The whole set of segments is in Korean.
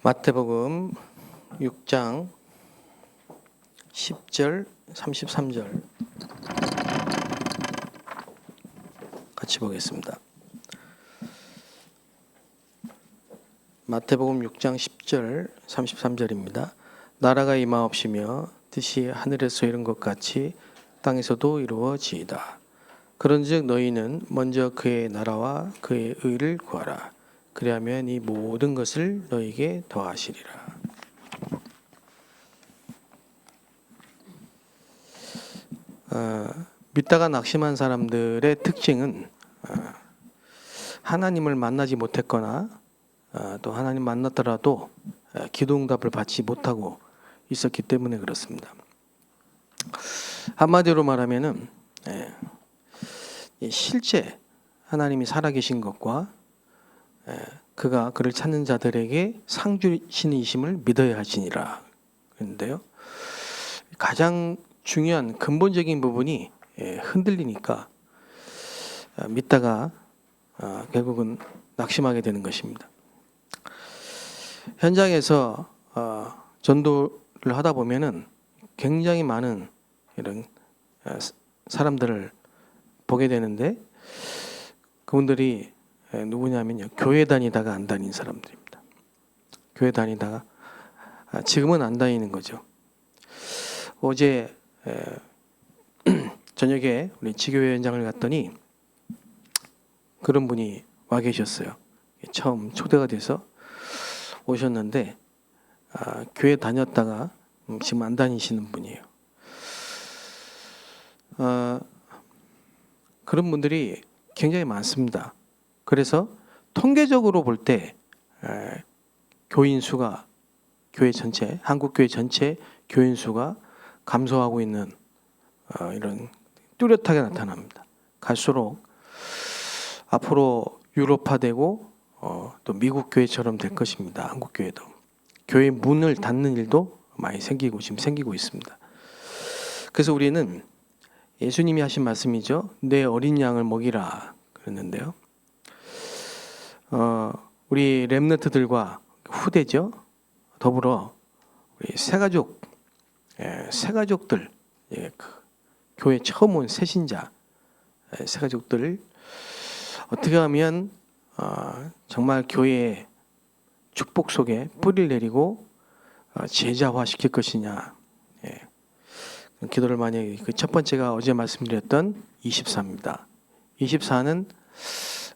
마태복음 6장 10절 33절 같이 보겠습니다. 마태복음 6장 10절 33절입니다. 나라가 임하옵시며 뜻이 하늘에서 이룬 것 같이 땅에서도 이루어지이다. 그런즉 너희는 먼저 그의 나라와 그의 의를 구하라. 그리하면 이 모든 것을 너희에게 더하시리라. 믿다가 낙심한 사람들의 특징은 하나님을 만나지 못했거나 또 하나님 만났더라도 기도응답을 받지 못하고 있었기 때문에 그렇습니다. 한마디로 말하면은 실제 하나님이 살아계신 것과 그가 그를 찾는 자들에게 상 주시는 이심을 믿어야 하시니라. 그런데요, 가장 중요한 근본적인 부분이 흔들리니까 믿다가 결국은 낙심하게 되는 것입니다. 현장에서 전도를 하다 보면은 굉장히 많은 이런 사람들을 보게 되는데, 그분들이 누구냐면요, 교회 다니다가 안 다닌 사람들입니다. 교회 다니다가 지금은 안 다니는 거죠. 어제 저녁에 우리 지교회 현장을 갔더니 그런 분이 와 계셨어요. 처음 초대가 돼서 오셨는데 교회 다녔다가 지금 안 다니시는 분이에요. 그런 분들이 굉장히 많습니다. 그래서 통계적으로 볼 때 교인 수가, 교회 전체, 한국 교회 전체 교인 수가 감소하고 있는 이런 뚜렷하게 나타납니다. 갈수록 앞으로 유럽화되고 또 미국 교회처럼 될 것입니다. 한국 교회도 교회 문을 닫는 일도 많이 지금 생기고 있습니다. 그래서 우리는 예수님이 하신 말씀이죠. 내 어린 양을 먹이라 그랬는데요. 우리 렘넌트들과 후대죠. 더불어 우리 새가족들, 교회 처음 온 새신자, 새가족들을 어떻게 하면 정말 교회의 축복 속에 뿌리를 내리고 제자화 시킬 것이냐, 기도를 많이 해요. 그 첫 번째가 어제 말씀드렸던 24입니다. 24는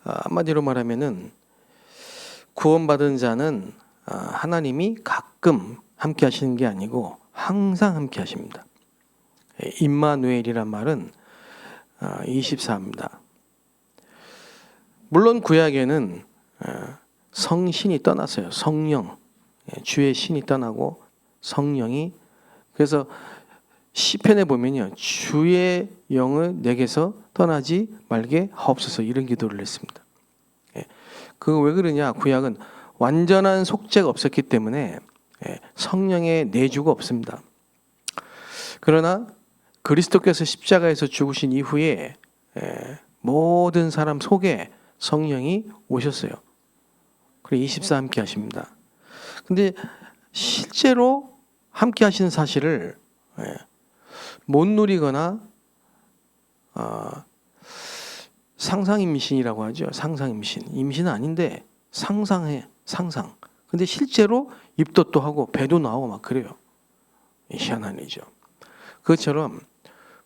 한마디로 말하면은 구원받은 자는 하나님이 가끔 함께 하시는 게 아니고 항상 함께 하십니다. 임마누엘이란 말은 24입니다. 물론 구약에는 성신이 떠났어요. 성령, 주의 신이 떠나고 성령이, 그래서 시편에 보면요, 주의 영을 내게서 떠나지 말게 하옵소서, 이런 기도를 했습니다. 그거 왜 그러냐? 구약은 완전한 속죄가 없었기 때문에 성령의 내주가 없습니다. 그러나 그리스도께서 십자가에서 죽으신 이후에 모든 사람 속에 성령이 오셨어요. 그리고 24 함께 하십니다. 근데 실제로 함께 하시는 사실을 못 누리거나 상상임신이라고 하죠. 상상임신. 임신은 아닌데 상상해. 상상. 근데 실제로 입도 또 하고 배도 나오고 막 그래요. 희한한 일이죠. 그것처럼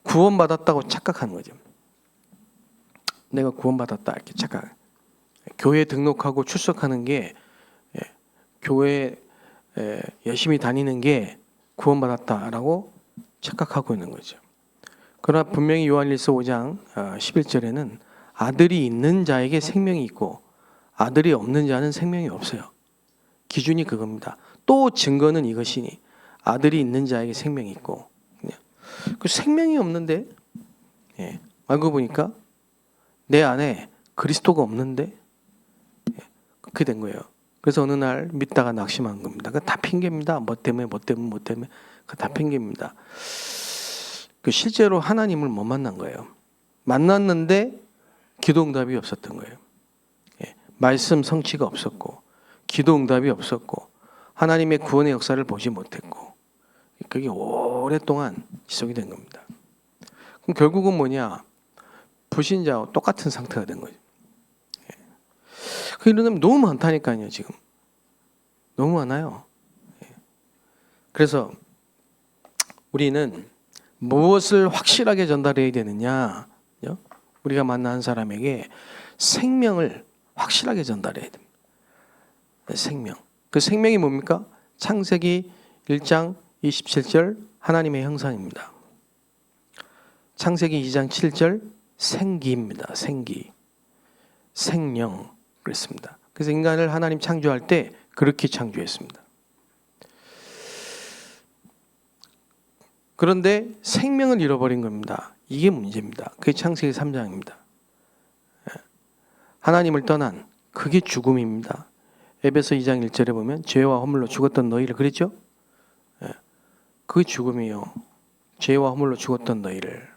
구원받았다고 착각하는 거죠. 내가 구원받았다 이렇게 착각. 교회 등록하고 출석하는 게, 교회 열심히 다니는 게 구원받았다라고 착각하고 있는 거죠. 그러나 분명히 요한일서 5장 11절에는 아들이 있는 자에게 생명이 있고 아들이 없는 자는 생명이 없어요. 기준이 그겁니다. 또 증거는 이것이니 아들이 있는 자에게 생명이 있고, 그 생명이 없는데, 알고 보니까 내 안에 그리스도가 없는데, 그렇게 된 거예요. 그래서 어느 날 믿다가 낙심한 겁니다. 그 다 핑계입니다. 뭐 때문에. 그 다 핑계입니다. 그 실제로 하나님을 못 만난 거예요. 만났는데 기도응답이 없었던 거예요. 말씀 성취가 없었고 기도응답이 없었고 하나님의 구원의 역사를 보지 못했고 그게 오랫동안 지속이 된 겁니다. 그럼 결국은 뭐냐? 불신자와 똑같은 상태가 된 거죠. 이러면 너무 많다니까요. 지금 너무 많아요. 그래서 우리는 무엇을 확실하게 전달해야 되느냐? 우리가 만난 사람에게 생명을 확실하게 전달해야 됩니다. 생명. 그 생명이 뭡니까? 창세기 1장 27절 하나님의 형상입니다. 창세기 2장 7절 생기입니다. 생기. 생명 그랬습니다. 그래서 인간을 하나님 창조할 때 그렇게 창조했습니다. 그런데 생명을 잃어버린 겁니다. 이게 문제입니다. 그게 창세기 3장입니다. 하나님을 떠난 그게 죽음입니다. 에베소 2장 1절에 보면 죄와 허물로 죽었던 너희를 그랬죠? 그게 죽음이에요. 죄와 허물로 죽었던 너희를.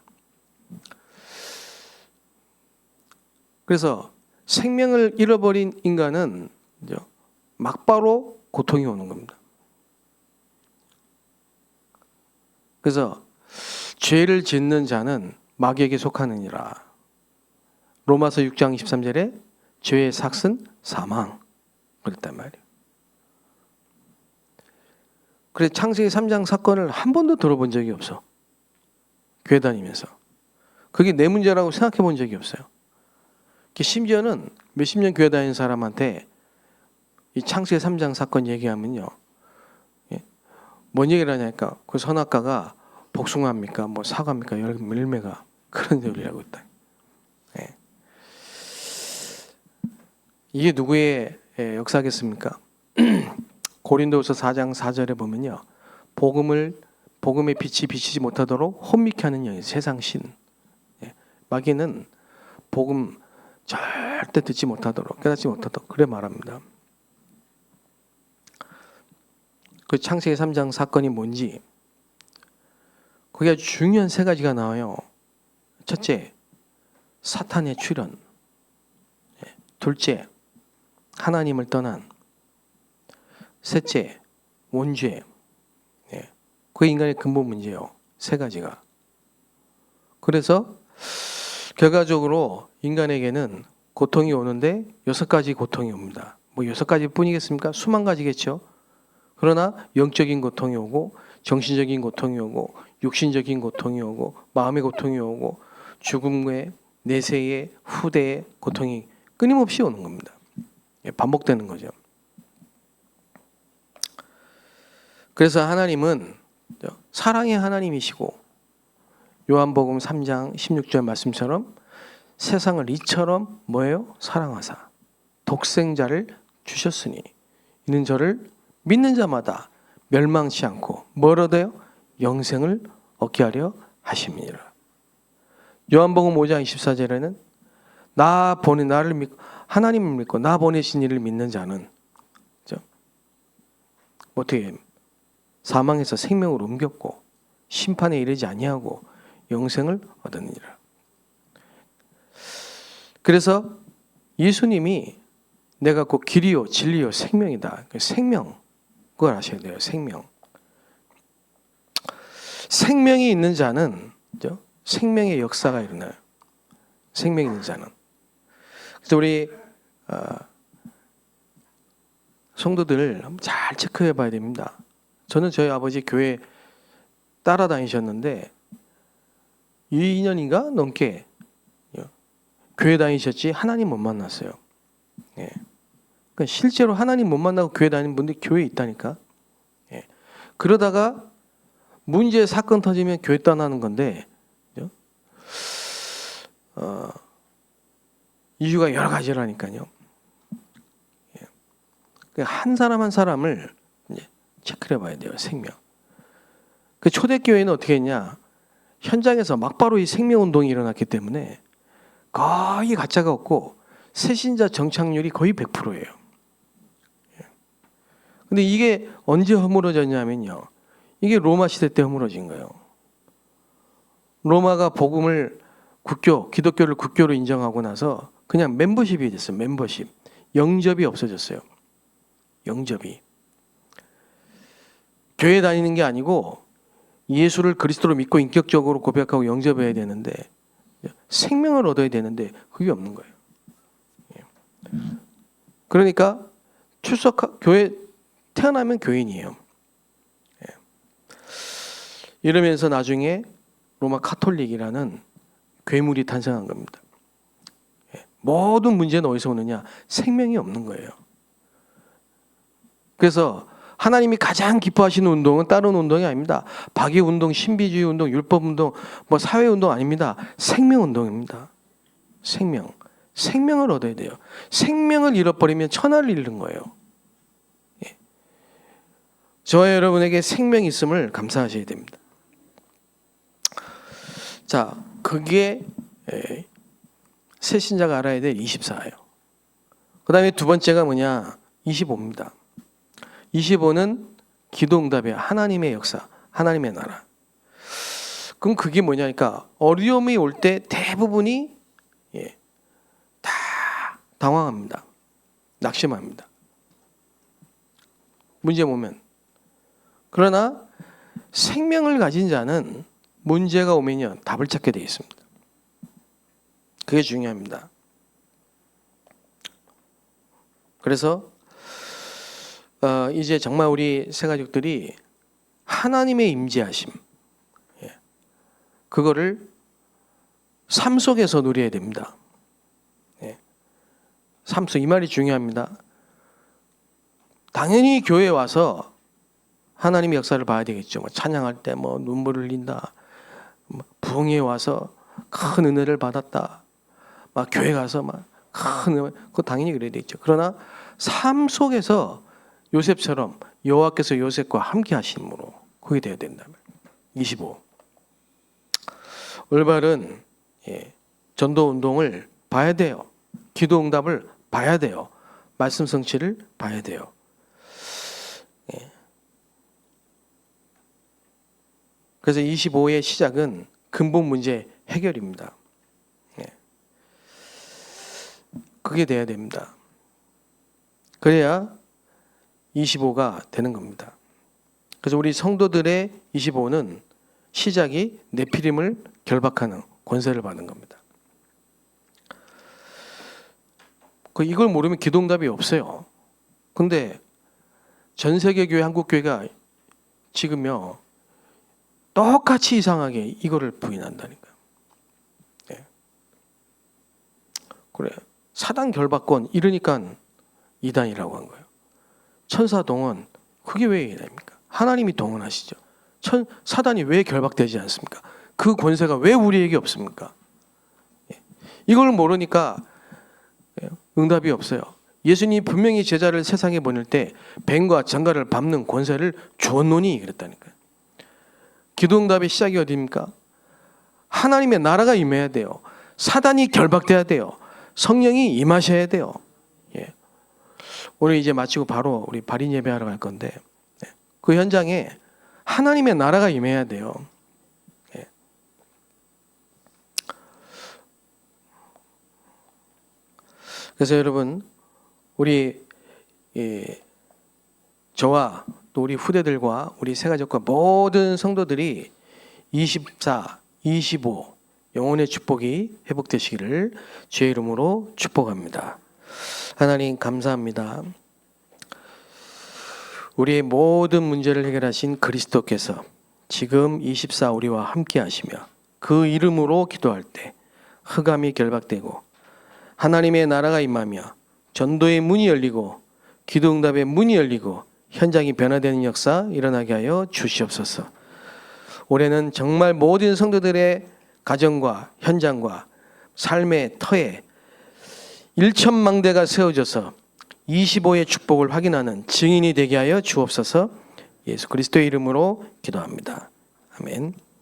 그래서 생명을 잃어버린 인간은 막바로 고통이 오는 겁니다. 그래서 죄를 짓는 자는 마귀에게 속하느니라. 로마서 6장 23절에 죄의 삭은 사망 그랬단 말이에요. 그래서 창세기 3장 사건을 한 번도 들어본 적이 없어. 교회 다니면서. 그게 내 문제라고 생각해 본 적이 없어요. 심지어는 몇십 년 교회 다니는 사람한테 이 창세기 3장 사건 얘기하면요. 뭔 얘기를 하냐니까 그 선악과가 복숭아입니까? 뭐 사과입니까? 열매가 그런 소리라고 했다. 이게 누구의 역사겠습니까? 고린도후서 4장 4절에 보면요. 복음의 빛이 비치지 못하도록 혼미케 하는 영이 세상 신. 마귀는 복음 절대 듣지 못하도록 깨닫지 못하도록 그래 말합니다. 그 창세기 3장 사건이 뭔지 거기 아주 중요한 세 가지가 나와요. 첫째, 사탄의 출현. 둘째, 하나님을 떠난. 셋째, 원죄. 그게 인간의 근본 문제예요. 세 가지가. 그래서 결과적으로 인간에게는 고통이 오는데 6가지 고통이 옵니다. 뭐 6가지 뿐이겠습니까? 수만 가지겠죠. 그러나 영적인 고통이 오고 정신적인 고통이 오고 육신적인 고통이 오고 마음의 고통이 오고 죽음의 내세의 후대의 고통이 끊임없이 오는 겁니다. 반복되는 거죠. 그래서 하나님은 사랑의 하나님이시고 요한복음 3장 16절 말씀처럼 세상을 이처럼 뭐예요? 사랑하사 독생자를 주셨으니 이는 저를 믿는 자마다 멸망치 않고 뭘 얻어요? 영생을 얻게 하려 하심이니라. 요한복음 5장 24절에는 나를 믿고 하나님을 믿고 나 보내신 이를 믿는 자는 어떻게 사망에서 생명으로 옮겼고 심판에 이르지 아니하고 영생을 얻으니라. 그래서 예수님이 내가 곧 길이요 진리요 생명이다. 생명 그걸 아셔야 돼요. 생명이 있는 자는 생명의 역사가 일어나요. 생명이 있는 자는. 그래서 우리 성도들 잘 체크해 봐야 됩니다. 저는 저희 아버지 교회 따라다니셨는데 2년인가 넘게 교회 다니셨지 하나님 못 만났어요. 그러니까 실제로 하나님 못 만나고 교회 다니는 분들이 교회에 있다니까. 그러다가 문제 사건 터지면 교회 떠나는 건데 이유가 여러 가지라니까요. 한 사람 한 사람을 체크해 봐야 돼요. 생명. 그 초대교회는 어떻게 했냐? 현장에서 막바로 이 생명운동이 일어났기 때문에 거의 가짜가 없고 새신자 정착률이 거의 100%예요. 근데 이게 언제 허물어졌냐면요. 이게 로마 시대 때 허물어진 거예요. 로마가 복음을 기독교를 국교로 인정하고 나서 그냥 멤버십이 됐어요. 멤버십. 영접이 없어졌어요. 영접이. 교회 다니는 게 아니고 예수를 그리스도로 믿고 인격적으로 고백하고 영접해야 되는데 생명을 얻어야 되는데 그게 없는 거예요. 그러니까 교회 태어나면 교인이에요. 이러면서 나중에 로마 카톨릭이라는 괴물이 탄생한 겁니다. 모든 문제는 어디서 오느냐? 생명이 없는 거예요. 그래서 하나님이 가장 기뻐하시는 운동은 다른 운동이 아닙니다. 박애운동, 신비주의 운동, 율법운동, 사회운동 아닙니다. 생명운동입니다. 생명을 얻어야 돼요. 생명을 잃어버리면 천하를 잃는 거예요. 저와 여러분에게 생명이 있음을 감사하셔야 됩니다. 자, 그게 새 신자가 알아야 될 24예요. 그 다음에 두 번째가 뭐냐? 25입니다. 25는 기도응답이에요. 하나님의 역사, 하나님의 나라. 그럼 그게 뭐냐니까 어려움이 올 때 대부분이 다 당황합니다. 낙심합니다. 문제 보면. 그러나 생명을 가진 자는 문제가 오면요 답을 찾게 되어 있습니다. 그게 중요합니다. 그래서 이제 정말 우리 새가족들이 하나님의 임재하심 그거를 삶 속에서 누려야 됩니다. 삶 속 이 말이 중요합니다. 당연히 교회에 와서 하나님의 역사를 봐야 되겠죠. 찬양할 때 눈물을 흘린다. 부흥회에 와서 큰 은혜를 받았다. 교회 가서 큰 은혜, 그거 당연히 그래야 되겠죠. 그러나 삶 속에서 요셉처럼 여호와께서 요셉과 함께 하심으로 그게 되어야 된다. 25. 올바른 전도 운동을 봐야 돼요. 기도 응답을 봐야 돼요. 말씀 성취를 봐야 돼요. 그래서 25의 시작은 근본 문제 해결입니다. 그게 돼야 됩니다. 그래야 25가 되는 겁니다. 그래서 우리 성도들의 25는 시작이 네피림을 결박하는 권세를 받는 겁니다. 이걸 모르면 기도응답이 없어요. 근데 전 세계 교회, 한국 교회가 지금요 똑같이 이상하게 이거를 부인한다니까요. 그래 사단 결박권 이러니까 이단이라고 한 거예요. 천사 동원 그게 왜 이단입니까? 하나님이 동원하시죠. 사단이 왜 결박되지 않습니까? 그 권세가 왜 우리에게 없습니까? 이걸 모르니까 응답이 없어요. 예수님이 분명히 제자를 세상에 보낼 때 뱀과 장가를 밟는 권세를 주었노니 그랬다니까요. 기도응답의 시작이 어디입니까? 하나님의 나라가 임해야 돼요. 사단이 결박돼야 돼요. 성령이 임하셔야 돼요. 오늘 이제 마치고 바로 우리 발인 예배하러 갈 건데 그 현장에 하나님의 나라가 임해야 돼요. 그래서 여러분 우리 저와 또 우리 후대들과 우리 새가족과 모든 성도들이 24, 25 영혼의 축복이 회복되시기를 주의 이름으로 축복합니다. 하나님 감사합니다. 우리의 모든 문제를 해결하신 그리스도께서 지금 24 우리와 함께 하시며 그 이름으로 기도할 때 흑암이 결박되고 하나님의 나라가 임하며 전도의 문이 열리고 기도응답의 문이 열리고 현장이 변화되는 역사 일어나게 하여 주시옵소서. 올해는 정말 모든 성도들의 가정과 현장과 삶의 터에 1천망대가 세워져서 25의 축복을 확인하는 증인이 되게 하여 주옵소서. 예수 그리스도의 이름으로 기도합니다. 아멘.